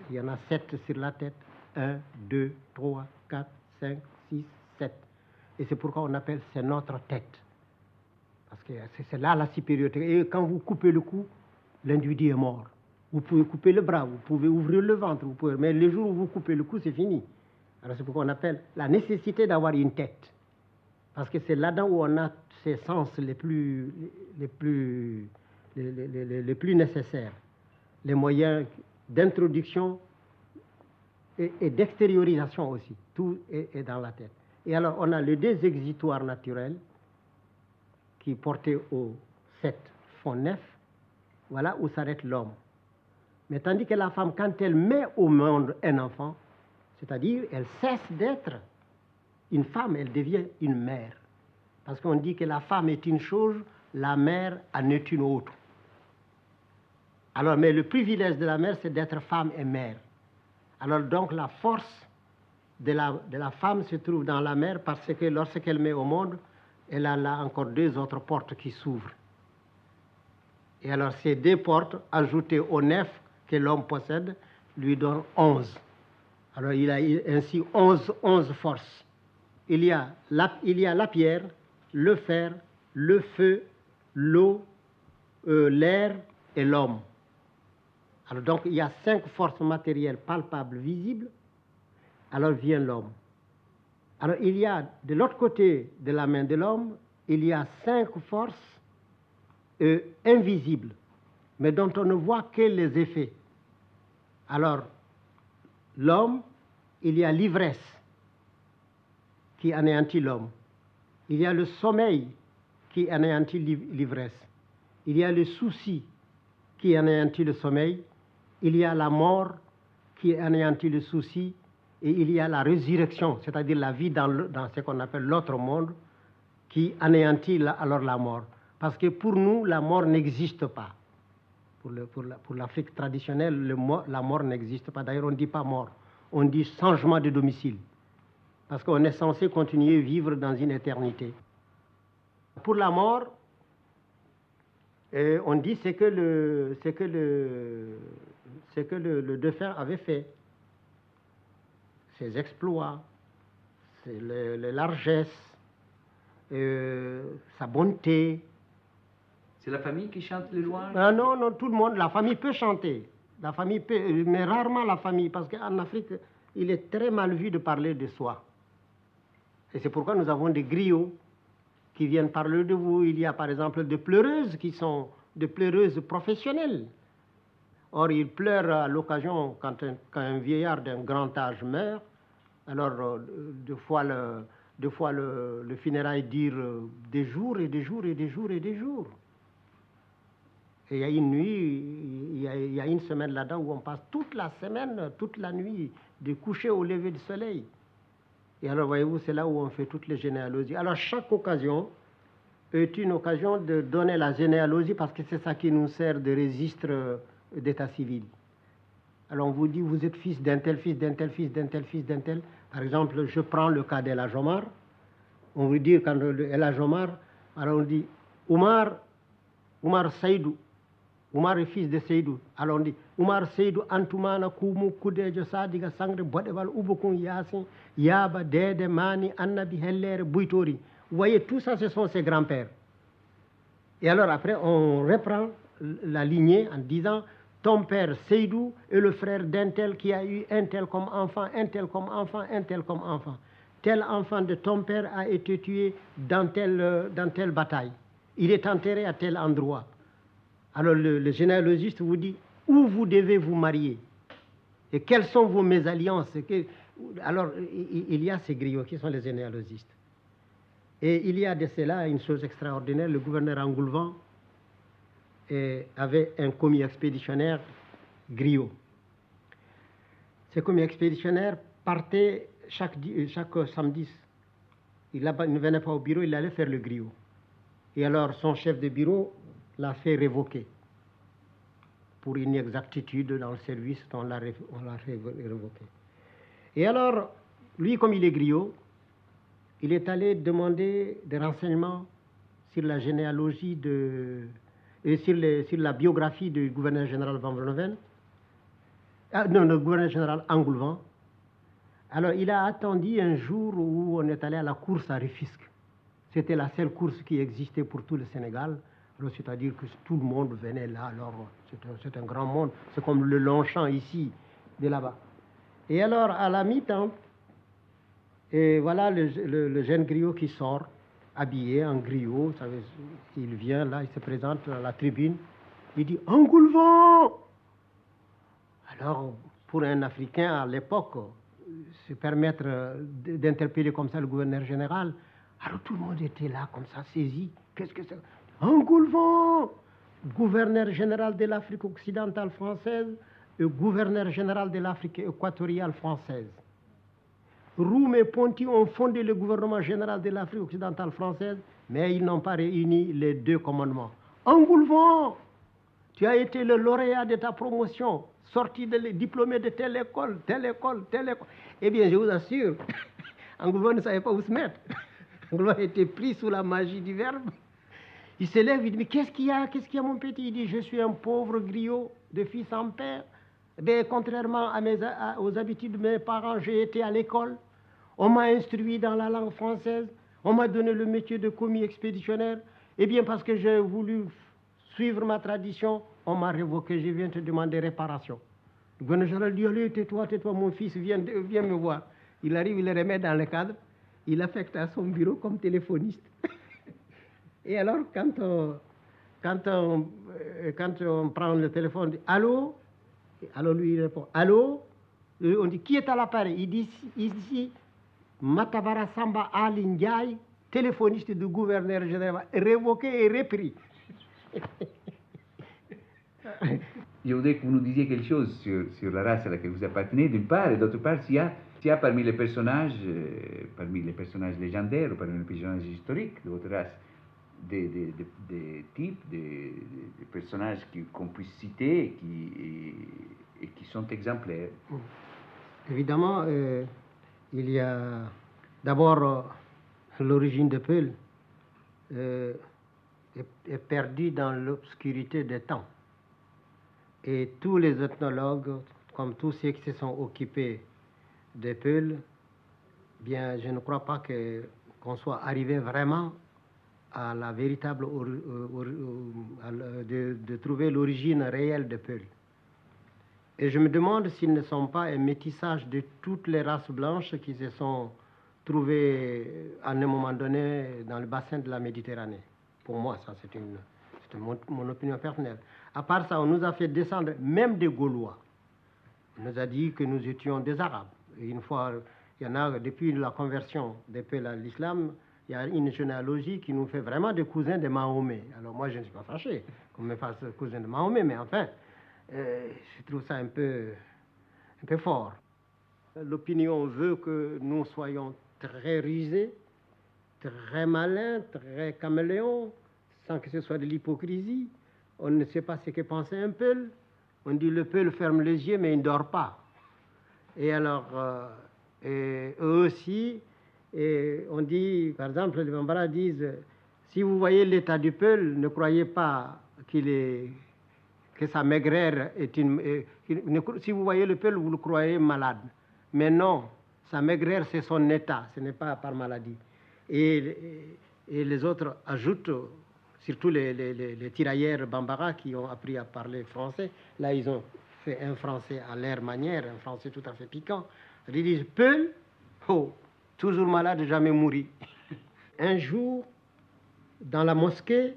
Il y en a 7 sur la tête. 1, 2, 3, 4, 5, 6, 7. Et c'est pourquoi on appelle c'est notre tête. Parce que c'est là la supériorité. Et quand vous coupez le cou, l'individu est mort. Vous pouvez couper le bras, vous pouvez ouvrir le ventre, mais le jour où vous coupez le cou, c'est fini. Alors c'est pourquoi on appelle la nécessité d'avoir une tête. Parce que c'est là-dedans où on a ces sens les plus nécessaires. Les moyens d'introduction et d'extériorisation aussi. Tout est dans la tête. Et alors on a les 2 exutoires naturels qui portés au 7 font 9. Voilà où s'arrête l'homme. Mais tandis que la femme, quand elle met au monde un enfant, c'est-à-dire elle cesse d'être une femme, elle devient une mère. Parce qu'on dit que la femme est une chose, la mère en est une autre. Alors, mais le privilège de la mère, c'est d'être femme et mère. Alors donc la force de la femme se trouve dans la mère parce que lorsqu'elle met au monde, elle a là encore 2 autres portes qui s'ouvrent. Et alors ces 2 portes, ajoutées aux 9 que l'homme possède, lui donnent 11. Alors il a ainsi 11 forces. Il y a la pierre, le fer, le feu, l'eau, l'air et l'homme. Alors donc il y a 5 forces matérielles palpables, visibles. Alors vient l'homme. Alors il y a de l'autre côté de la main de l'homme, il y a 5 forces invisibles, mais dont on ne voit que les effets. Alors l'homme, il y a l'ivresse qui anéantit l'homme. Il y a le sommeil qui anéantit l'ivresse. Il y a le souci qui anéantit le sommeil. Il y a la mort qui anéantit le souci. Et il y a la résurrection, c'est-à-dire la vie dans ce qu'on appelle l'autre monde, qui anéantit alors la mort. Parce que pour nous, la mort n'existe pas. Pour l'Afrique traditionnelle, la mort n'existe pas. D'ailleurs, on ne dit pas mort, on dit changement de domicile. Parce qu'on est censé continuer à vivre dans une éternité. Pour la mort, on dit ce que le défunt avait fait. Ses exploits, les largesses, sa bonté. C'est la famille qui chante les louanges? Non, non, tout le monde, la famille peut chanter. La famille peut, mais rarement la famille, parce qu'en Afrique, il est très mal vu de parler de soi. Et c'est pourquoi nous avons des griots qui viennent parler de vous. Il y a par exemple des pleureuses qui sont des pleureuses professionnelles. Or, ils pleurent à l'occasion quand un vieillard d'un grand âge meurt. Alors, deux fois le funérail dure des jours et des jours et des jours et des jours. Et il y a une nuit, il y a une semaine là-dedans où on passe toute la semaine, toute la nuit, du coucher au lever du soleil. Et alors, voyez-vous, c'est là où on fait toutes les généalogies. Alors, chaque occasion est une occasion de donner la généalogie parce que c'est ça qui nous sert de registre d'état civil. Alors, on vous dit, vous êtes fils d'un tel, fils d'un tel, fils d'un tel, fils d'un tel. Par exemple, je prends le cas d'El Hadj Omar. On vous dit, quand El Hadj Omar, alors on dit, Oumar Seydou. Oumar est fils de Seydou. Alors on dit, Oumar Seydou, Antoumana, Koumou, Koudejo, Sadiga, Sangre, Bodebal, Ouboukoun, Yassin, Yaba, Dede, Mani, Annabi, Heller, Bouitori. Vous voyez, tout ça, ce sont ses grands-pères. Et alors après, on reprend la lignée en disant, ton père Seydou est le frère d'un tel qui a eu un tel comme enfant, un tel comme enfant, un tel comme enfant. Tel enfant de ton père a été tué dans telle bataille. Il est enterré à tel endroit. Alors le généalogiste vous dit où vous devez vous marier et quelles sont vos mésalliances. Alors il y a ces griots qui sont les généalogistes. Et il y a de cela une chose extraordinaire. Le gouverneur Engoulevent avait un commis expéditionnaire griot. Ce commis expéditionnaire partait chaque samedi. Il ne venait pas au bureau, il allait faire le griot. Et alors son chef de bureau l'a fait révoquer pour inexactitude dans le service, on l'a fait révoquer. Et alors, lui, comme il est griot, il est allé demander des renseignements sur la généalogie et sur la biographie du gouverneur général Van Vollenhoven, le gouverneur général Engoulevent. Alors, il a attendu un jour où on est allé à la course à Rufisque. C'était la seule course qui existait pour tout le Sénégal. C'est-à-dire que tout le monde venait là. Alors, c'est un grand monde. C'est comme le Longchamp ici, de là-bas. Et alors, à la mi-temps, et voilà le jeune griot qui sort, habillé en griot. Il vient là, il se présente à la tribune. Il dit « Engoulevent !» Alors, pour un Africain à l'époque, se permettre d'interpeller comme ça le gouverneur général, alors tout le monde était là, comme ça, saisi. Qu'est-ce que c'est? Engoulevent, gouverneur général de l'Afrique occidentale française et gouverneur général de l'Afrique équatoriale française. Roum et Ponty ont fondé le gouvernement général de l'Afrique occidentale française, mais ils n'ont pas réuni les deux commandements. Engoulevent, tu as été le lauréat de ta promotion, sorti diplômé de telle école, telle école, telle école. Eh bien, je vous assure, Engoulevent ne savait pas où se mettre. Engoulevent était pris sous la magie du verbe. Il se lève, il dit, mais qu'est-ce qu'il y a, mon petit? Il dit, je suis un pauvre griot de fils en père. Ben, contrairement aux habitudes de mes parents, j'ai été à l'école. On m'a instruit dans la langue française. On m'a donné le métier de commis expéditionnaire. Eh bien, parce que j'ai voulu suivre ma tradition, on m'a révoqué. Je viens te demander réparation. Le gouverneur général dit, allez, tais-toi, mon fils, viens me voir. Il arrive, il le remet dans le cadre. Il affecte à son bureau comme téléphoniste. Et alors, quand on prend le téléphone, on dit, allô? Alors lui, il répond, allô? On dit, qui est à l'appareil? Il dit, ici, Matabara Samba Ali Ndiaye, téléphoniste du gouverneur général, révoqué et repris. Je voudrais que vous nous disiez quelque chose sur la race à laquelle vous appartenez, d'une part, et d'autre part, s'il y a parmi les personnages légendaires ou parmi les personnages historiques de votre race, des types, des personnages qu'on puisse citer et qui sont exemplaires. Évidemment, il y a d'abord l'origine de Peul est perdue dans l'obscurité des temps. Et tous les ethnologues, comme tous ceux qui se sont occupés de Peul, bien, je ne crois pas qu'on soit arrivé vraiment à la véritable de trouver l'origine réelle de Peul. Et je me demande s'ils ne sont pas un métissage de toutes les races blanches qui se sont trouvées à un moment donné dans le bassin de la Méditerranée. Pour moi, ça c'est mon opinion personnelle. À part ça, on nous a fait descendre même des Gaulois. On nous a dit que nous étions des Arabes. Et une fois, il y en a, depuis la conversion des peuples à l'islam, il y a une généalogie qui nous fait vraiment des cousins de Mahomet. Alors moi, je ne suis pas fâché qu'on me fasse cousin de Mahomet, mais enfin, je trouve ça un peu fort. L'opinion veut que nous soyons très rusés, très malins, très caméléons, sans que ce soit de l'hypocrisie. On ne sait pas ce que pensait un Peul. On dit le Peul ferme les yeux, mais il ne dort pas. Et alors, eux aussi, et on dit, par exemple, les Bambara disent, si vous voyez l'état du Peul, ne croyez pas que sa maigreur est si vous voyez le Peul, vous le croyez malade. Mais non, sa maigreur, c'est son état, ce n'est pas par maladie. Et les autres ajoutent, surtout les tirailleurs Bambara qui ont appris à parler français, là ils ont fait un français à leur manière, un français tout à fait piquant. Ils disent, Peul, oh, toujours malade, jamais mourir. Un jour, dans la mosquée,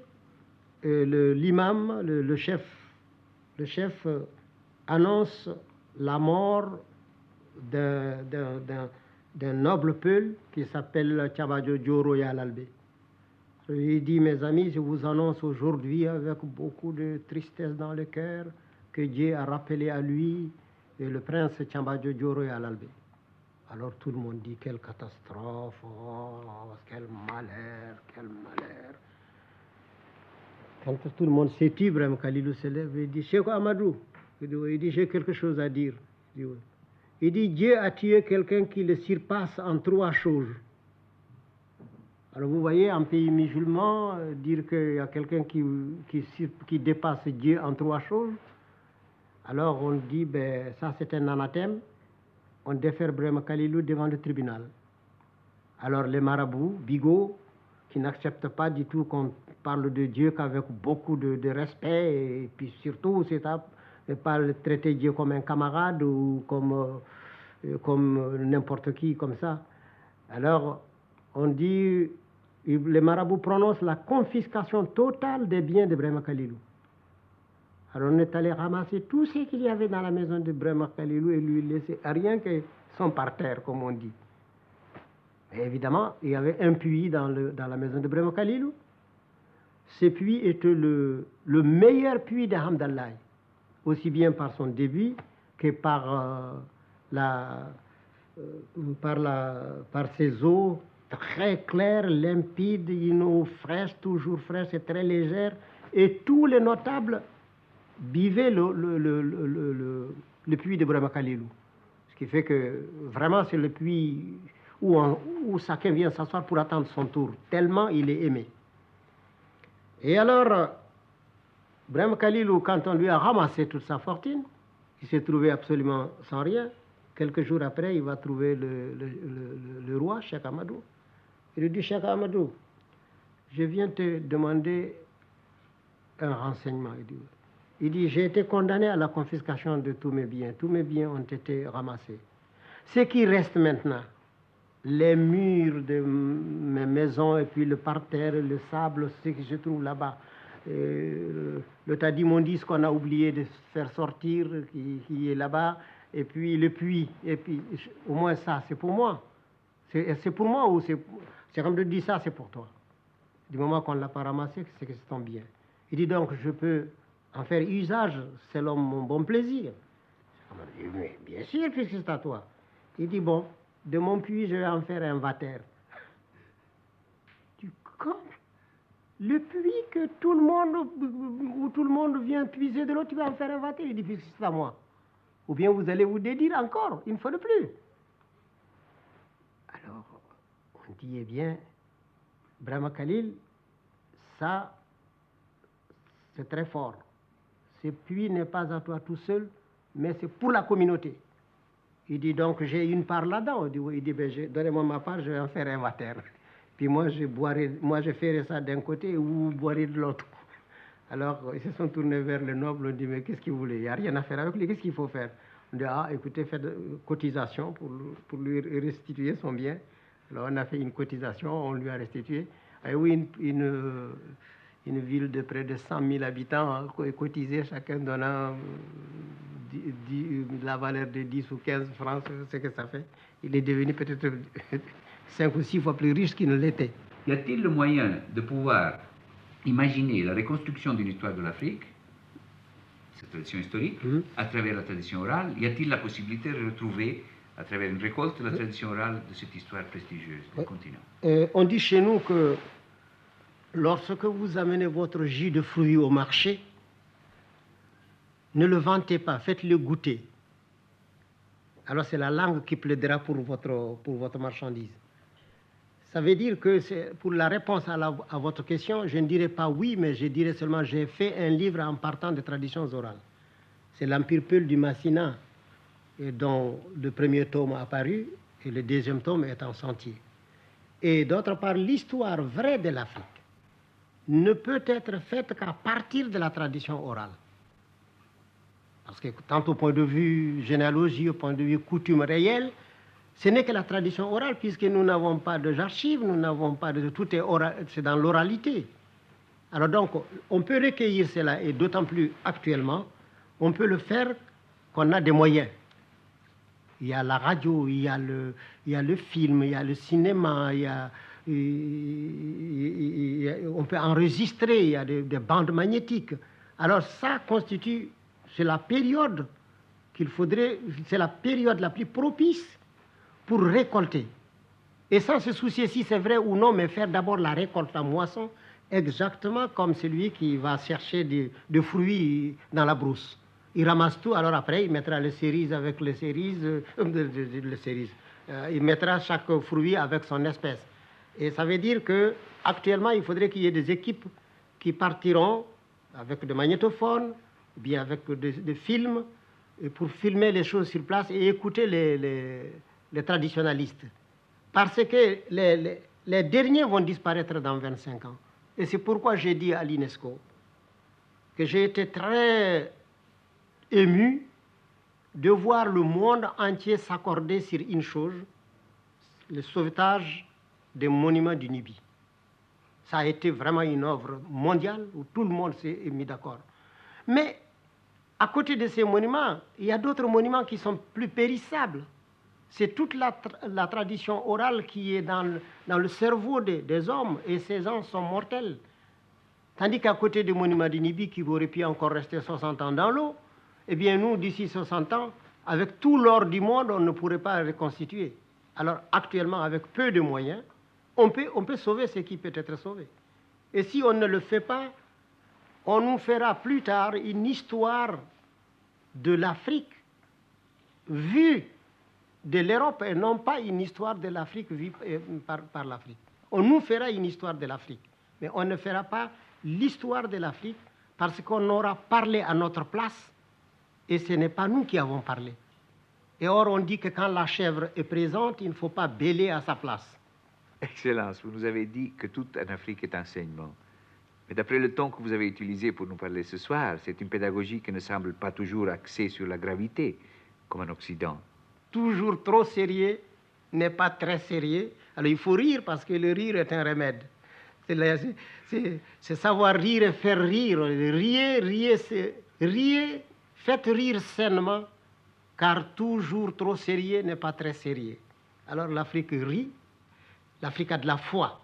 l'imam, le chef annonce la mort d'un noble Peul qui s'appelle Tchabadjo Dioro Yalalbe. Il dit, mes amis, je vous annonce aujourd'hui avec beaucoup de tristesse dans le cœur que Dieu a rappelé à lui le prince Tchabadjo Dioro Yalalbe. Alors tout le monde dit, quelle catastrophe, oh, quel malheur, quel malheur. Quand tout le monde s'étire, Ibrahim Khalilou se lève et dit, Cheikh Amadou, il dit, j'ai quelque chose à dire. Il dit, Dieu a tué quelqu'un qui le surpasse en 3 choses. Alors vous voyez, en pays musulman, dire qu'il y a quelqu'un qui dépasse Dieu en 3 choses, alors on dit, ben, ça c'est un anathème, on défère Ibrahim Khalilou devant le tribunal. Alors les marabouts, bigots, qui n'acceptent pas du tout qu'on parle de Dieu qu'avec beaucoup de respect, et puis surtout, c'est pas traiter Dieu comme un camarade ou comme n'importe qui, comme ça. Alors, on dit, les marabouts prononcent la confiscation totale des biens d'Ibrahim Khalilou. Alors on est allé ramasser tout ce qu'il y avait dans la maison d'Ibrahim Khalilou et lui laisser rien que son parterre, comme on dit. Et évidemment, il y avait un puits dans la maison d'Ibrahim Khalilou. Ce puits était le meilleur puits de Hamdallahi, aussi bien par son débit que par par ces eaux très claires, limpides, une eau fraîche, toujours fraîche et très légère. Et tous les notables buvaient le puits de Brahma Khalilou. Ce qui fait que vraiment c'est le puits où chacun vient s'asseoir pour attendre son tour, tellement il est aimé. Et alors, Brahma Khalilou, quand on lui a ramassé toute sa fortune, il s'est trouvé absolument sans rien. Quelques jours après, il va trouver le roi, Cheikh Amadou. Il lui dit, Cheikh Amadou, je viens te demander un renseignement. Il dit, j'ai été condamné à la confiscation de tous mes biens. Tous mes biens ont été ramassés. Ce qui reste maintenant, les murs de mes maisons et puis le parterre, le sable, ce qui se trouve là-bas, le tadimondis qu'on a oublié de faire sortir, qui est là-bas, et puis le puits, et puis au moins ça, c'est pour moi. C'est pour moi ou c'est comme de dire ça, c'est pour toi. Du moment qu'on ne l'a pas ramassé, c'est que c'est ton bien. Il dit donc, je peux en faire usage selon mon bon plaisir. Mais bien sûr, puisque c'est à toi. Il dit, bon, de mon puits, je vais en faire un vater. Tu comprends? Le puits que tout le monde, où tout le monde vient puiser de l'eau, tu vas en faire un vater. Il dit, puisque c'est à moi. Ou bien vous allez vous dédire encore, une fois de plus. Alors, on dit, eh bien, Brahma Khalil, ça, c'est très fort. Ce puits n'est pas à toi tout seul, mais c'est pour la communauté. Il dit donc, j'ai une part là-dedans. Il dit, ben, donnez-moi ma part, je vais en faire un vater. Puis moi, je ferai ça d'un côté ou vous boirez de l'autre. Alors, ils se sont tournés vers le noble, on dit, mais qu'est-ce qu'il voulait? Il n'y a rien à faire avec lui, qu'est-ce qu'il faut faire? On dit, ah, écoutez, faites cotisation pour lui restituer son bien. Alors, on a fait une cotisation, on lui a restitué. Et oui, une ville de près de 100 000 habitants cotisé, chacun donnant la valeur de 10 ou 15 francs, ce que ça fait. Il est devenu peut-être 5 ou 6 fois plus riche qu'il ne l'était. Y a-t-il le moyen de pouvoir imaginer la reconstruction d'une histoire de l'Afrique, cette tradition historique, à travers la tradition orale? Y a-t-il la possibilité de retrouver, à travers une récolte, la tradition orale de cette histoire prestigieuse du continent? On dit chez nous que lorsque vous amenez votre jus de fruits au marché, ne le vantez pas, faites-le goûter. Alors c'est la langue qui plaidera pour votre marchandise. Ça veut dire que pour la réponse à votre question, je ne dirais pas oui, mais je dirais seulement j'ai fait un livre en partant des traditions orales. C'est l'Empire Peul du Massina, dont le premier tome a paru et le deuxième tome est en sentier. Et d'autre part, l'histoire vraie de l'Afrique ne peut être faite qu'à partir de la tradition orale. Parce que tant au point de vue généalogie, au point de vue coutume réelle, ce n'est que la tradition orale, puisque nous n'avons pas d'archives, nous n'avons pas de... Tout est oral, c'est dans l'oralité. Alors donc, on peut recueillir cela, et d'autant plus actuellement, on peut le faire qu'on a des moyens. Il y a la radio, il y a le film, il y a le cinéma, on peut enregistrer, il y a des bandes magnétiques. Alors ça constitue, c'est la période c'est la période la plus propice pour récolter. Et sans se soucier si c'est vrai ou non, mais faire d'abord la récolte en moisson, exactement comme celui qui va chercher des fruits dans la brousse. Il ramasse tout, alors après il mettra les cerises avec les cerises, il mettra chaque fruit avec son espèce. Et ça veut dire qu'actuellement, il faudrait qu'il y ait des équipes qui partiront avec des magnétophones, bien avec des films, pour filmer les choses sur place et écouter les traditionalistes. Parce que les derniers vont disparaître dans 25 ans. Et c'est pourquoi j'ai dit à l'UNESCO que j'ai été très ému de voir le monde entier s'accorder sur une chose, le sauvetage des monuments du Nubie. Ça a été vraiment une œuvre mondiale où tout le monde s'est mis d'accord. Mais à côté de ces monuments, il y a d'autres monuments qui sont plus périssables. C'est toute la tradition orale qui est dans le cerveau des hommes, et ces hommes sont mortels. Tandis qu'à côté des monuments du Nubie qui auraient pu encore rester 60 ans dans l'eau, eh bien nous, d'ici 60 ans, avec tout l'or du monde, on ne pourrait pas reconstituer. Alors actuellement, avec peu de moyens, on peut sauver ce qui peut être sauvé. Et si on ne le fait pas, on nous fera plus tard une histoire de l'Afrique vue de l'Europe et non pas une histoire de l'Afrique vue par l'Afrique. On nous fera une histoire de l'Afrique, mais on ne fera pas l'histoire de l'Afrique parce qu'on aura parlé à notre place et ce n'est pas nous qui avons parlé. Et or, on dit que quand la chèvre est présente, il ne faut pas bêler à sa place. Excellence, vous nous avez dit que tout en Afrique est enseignement. Mais d'après le ton que vous avez utilisé pour nous parler ce soir, c'est une pédagogie qui ne semble pas toujours axée sur la gravité, comme en Occident. Toujours trop sérieux n'est pas très sérieux. Alors il faut rire parce que le rire est un remède. C'est savoir rire et faire rire. Riez, faites rire sainement, car toujours trop sérieux n'est pas très sérieux. Alors l'Afrique rit, l'Afrique a de la foi.